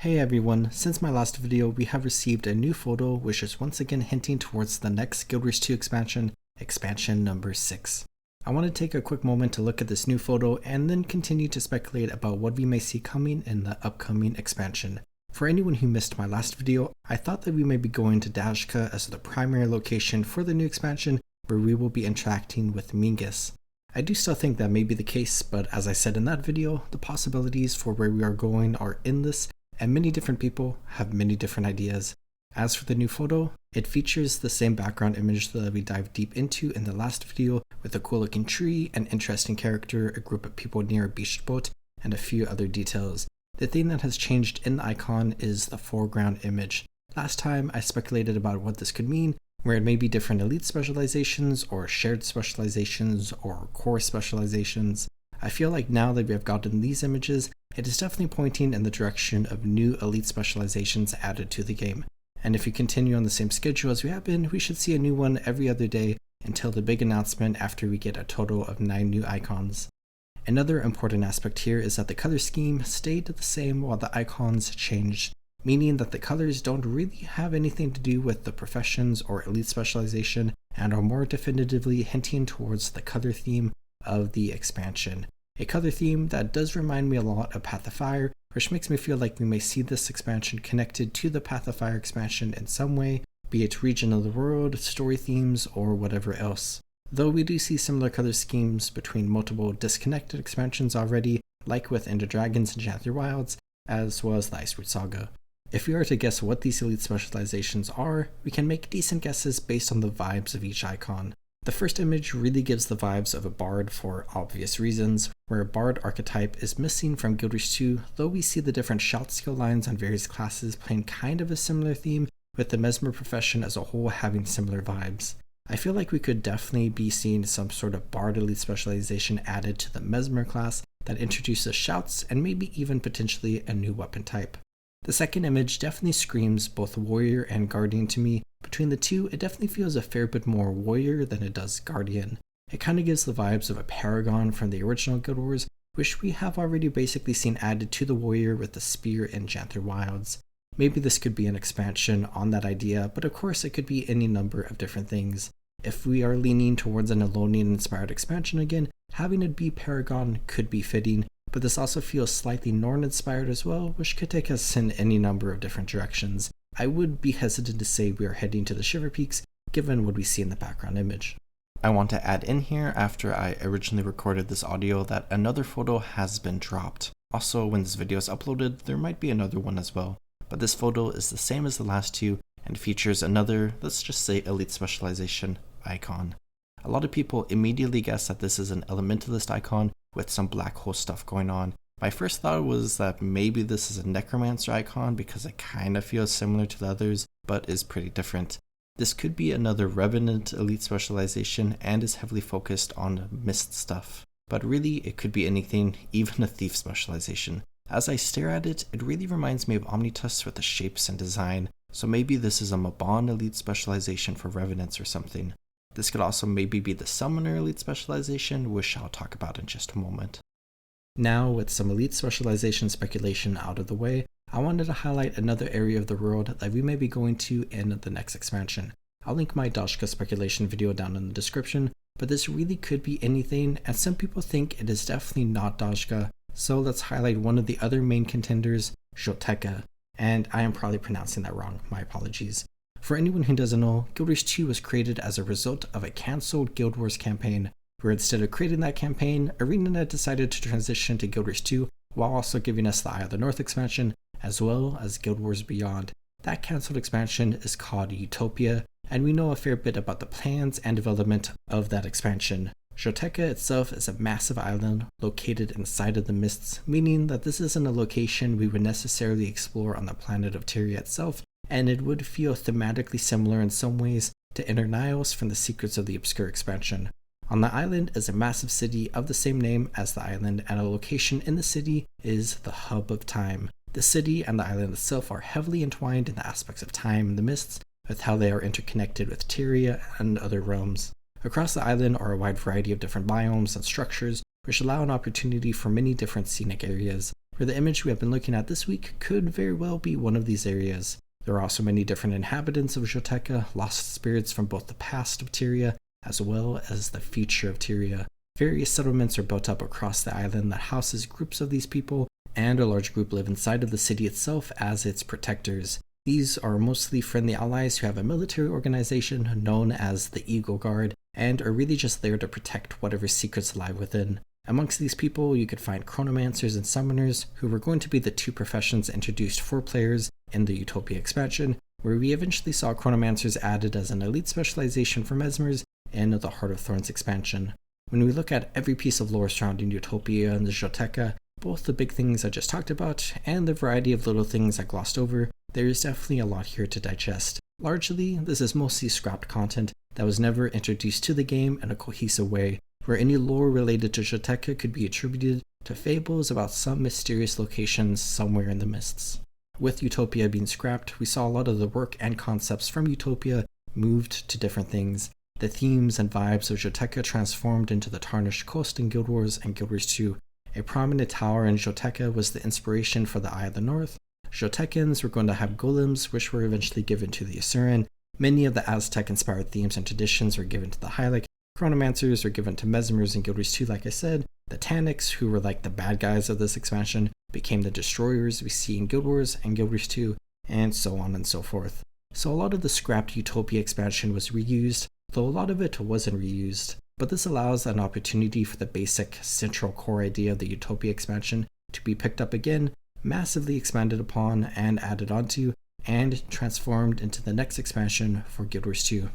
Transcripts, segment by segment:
Hey everyone, since my last video we have received a new photo which is once again hinting towards the next Guild Wars 2 expansion, expansion number 6. I want to take a quick moment to look at this new photo and then continue to speculate about what we may see coming in the upcoming expansion. For anyone who missed my last video, I thought that we may be going to Dajkah as the primary location for the new expansion where we will be interacting with Mingus. I do still think that may be the case, but as I said in that video, the possibilities for where we are going are endless and many different people have many different ideas. As for the new photo, it features the same background image that we dived deep into in the last video with a cool looking tree, an interesting character, a group of people near a beach boat, and a few other details. The thing that has changed in the icon is the foreground image. Last time I speculated about what this could mean, where it may be different elite specializations or shared specializations or core specializations. I feel like now that we have gotten these images, it is definitely pointing in the direction of new elite specializations added to the game. And if we continue on the same schedule as we have been, we should see a new one every other day until the big announcement after we get a total of 9 new icons. Another important aspect here is that the color scheme stayed the same while the icons changed, meaning that the colors don't really have anything to do with the professions or elite specialization and are more definitively hinting towards the color theme of the expansion. A color theme that does remind me a lot of Path of Fire, which makes me feel like we may see this expansion connected to the Path of Fire expansion in some way, be it region of the world, story themes, or whatever else. Though we do see similar color schemes between multiple disconnected expansions already, like with Ender Dragons and Janther Wilds, as well as the Iceroot Saga. If we are to guess what these elite specializations are, we can make decent guesses based on the vibes of each icon. The first image really gives the vibes of a bard for obvious reasons, where a bard archetype is missing from Guild Wars 2, though we see the different shout skill lines on various classes playing kind of a similar theme, with the mesmer profession as a whole having similar vibes. I feel like we could definitely be seeing some sort of bard elite specialization added to the mesmer class that introduces shouts and maybe even potentially a new weapon type. The second image definitely screams both warrior and guardian to me. Between the two, it definitely feels a fair bit more warrior than it does guardian. It kind of gives the vibes of a paragon from the original Guild Wars, which we have already basically seen added to the warrior with the spear in Janther Wilds. Maybe this could be an expansion on that idea, but of course it could be any number of different things. If we are leaning towards an Elonian inspired expansion again, having it be paragon could be fitting, but this also feels slightly Norn inspired as well, which could take us in any number of different directions. I would be hesitant to say we are heading to the Shiver Peaks, given what we see in the background image. I want to add in here, after I originally recorded this audio, that another photo has been dropped. Also, when this video is uploaded, there might be another one as well. But this photo is the same as the last two, and features another, let's just say elite specialization icon. A lot of people immediately guess that this is an elementalist icon with some black hole stuff going on. My first thought was that maybe this is a necromancer icon because it kind of feels similar to the others, but is pretty different. This could be another revenant elite specialization and is heavily focused on mist stuff. But really, it could be anything, even a thief specialization. As I stare at it, it really reminds me of Omnitus with the shapes and design, so maybe this is a Mabon elite specialization for revenants or something. This could also maybe be the summoner elite specialization, which I'll talk about in just a moment. Now, with some elite specialization speculation out of the way, I wanted to highlight another area of the world that we may be going to in the next expansion. I'll link my Dajkah Speculation video down in the description, but this really could be anything, and some people think it is definitely not Dajkah, so let's highlight one of the other main contenders, Xotecha, and I am probably pronouncing that wrong, my apologies. For anyone who doesn't know, Guild Wars 2 was created as a result of a cancelled Guild Wars campaign, where instead of creating that campaign, ArenaNet decided to transition to Guild Wars 2 while also giving us the Eye of the North expansion, as well as Guild Wars Beyond. That cancelled expansion is called Utopia, and we know a fair bit about the plans and development of that expansion. Xotecha itself is a massive island located inside of the mists, meaning that this isn't a location we would necessarily explore on the planet of Tyria itself, and it would feel thematically similar in some ways to Inner Niles from the Secrets of the Obscure expansion. On the island is a massive city of the same name as the island, and a location in the city is the Hub of Time. The city and the island itself are heavily entwined in the aspects of time and the mists, with how they are interconnected with Tyria and other realms. Across the island are a wide variety of different biomes and structures, which allow an opportunity for many different scenic areas. where the image we have been looking at this week could very well be one of these areas. There are also many different inhabitants of Xotecha, lost spirits from both the past of Tyria as well as the future of Tyria. Various settlements are built up across the island that houses groups of these people, and a large group live inside of the city itself as its protectors. These are mostly friendly allies who have a military organization known as the Eagle Guard, and are really just there to protect whatever secrets lie within. Amongst these people, you could find chronomancers and summoners, who were going to be the two professions introduced for players in the Utopia expansion, where we eventually saw chronomancers added as an elite specialization for mesmers in the Heart of Thorns expansion. When we look at every piece of lore surrounding Utopia and the Xotecha, both the big things I just talked about and the variety of little things I glossed over, there is definitely a lot here to digest. Largely, this is mostly scrapped content that was never introduced to the game in a cohesive way, where any lore related to Xotecha could be attributed to fables about some mysterious locations somewhere in the mists. With Utopia being scrapped, we saw a lot of the work and concepts from Utopia moved to different things. The themes and vibes of Xotecha transformed into the Tarnished Coast in Guild Wars and Guild Wars 2. A prominent tower in Xotecha was the inspiration for the Eye of the North. Xotechans were going to have golems, which were eventually given to the Asuran. Many of the Aztec-inspired themes and traditions were given to the Hylic. Chronomancers were given to Mesmers in Guild Wars 2, like I said. The Taniks, who were like the bad guys of this expansion, became the Destroyers we see in Guild Wars and Guild Wars 2, and so on and so forth. So a lot of the scrapped Utopia expansion was reused, though a lot of it wasn't reused. But this allows an opportunity for the basic central core idea of the Utopia expansion to be picked up again, massively expanded upon and added onto, and transformed into the next expansion for Guild Wars 2.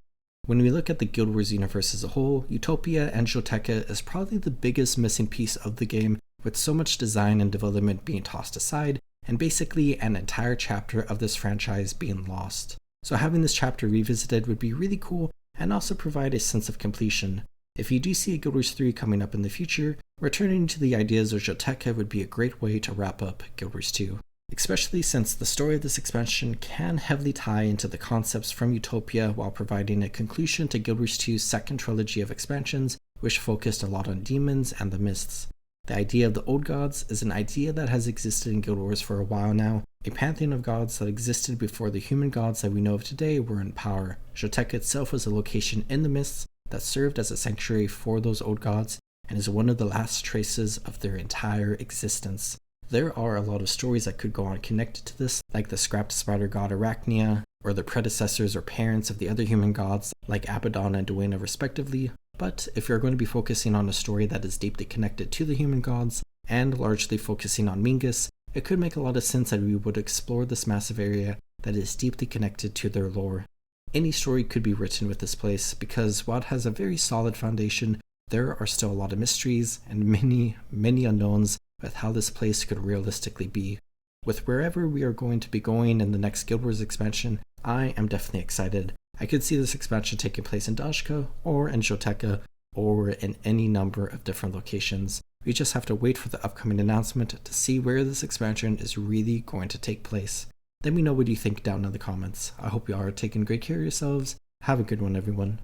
When we look at the Guild Wars universe as a whole, Utopia and Xotecha is probably the biggest missing piece of the game, with so much design and development being tossed aside, and basically an entire chapter of this franchise being lost. So having this chapter revisited would be really cool, and also provide a sense of completion. If you do see a Guild Wars 3 coming up in the future, returning to the ideas of Xotecha would be a great way to wrap up Guild Wars 2. Especially since the story of this expansion can heavily tie into the concepts from Utopia while providing a conclusion to Guild Wars 2's second trilogy of expansions, which focused a lot on demons and the mists. The idea of the Old Gods is an idea that has existed in Guild Wars for a while now, a pantheon of gods that existed before the human gods that we know of today were in power. Xotecha itself was a location in the mists that served as a sanctuary for those old gods, and is one of the last traces of their entire existence. There are a lot of stories that could go on connected to this, like the scrapped spider god Arachnia, or the predecessors or parents of the other human gods, like Abaddon and Duena respectively. But if you're going to be focusing on a story that is deeply connected to the human gods, and largely focusing on Mingus, it could make a lot of sense that we would explore this massive area that is deeply connected to their lore. Any story could be written with this place, because while it has a very solid foundation, there are still a lot of mysteries and many unknowns with how this place could realistically be. With wherever we are going to be going in the next Guild Wars expansion, I am definitely excited. I could see this expansion taking place in Dajkah, or in Xotecha, or in any number of different locations. We just have to wait for the upcoming announcement to see where this expansion is really going to take place. Let me know what you think down in the comments. I hope you are taking great care of yourselves. Have a good one, everyone.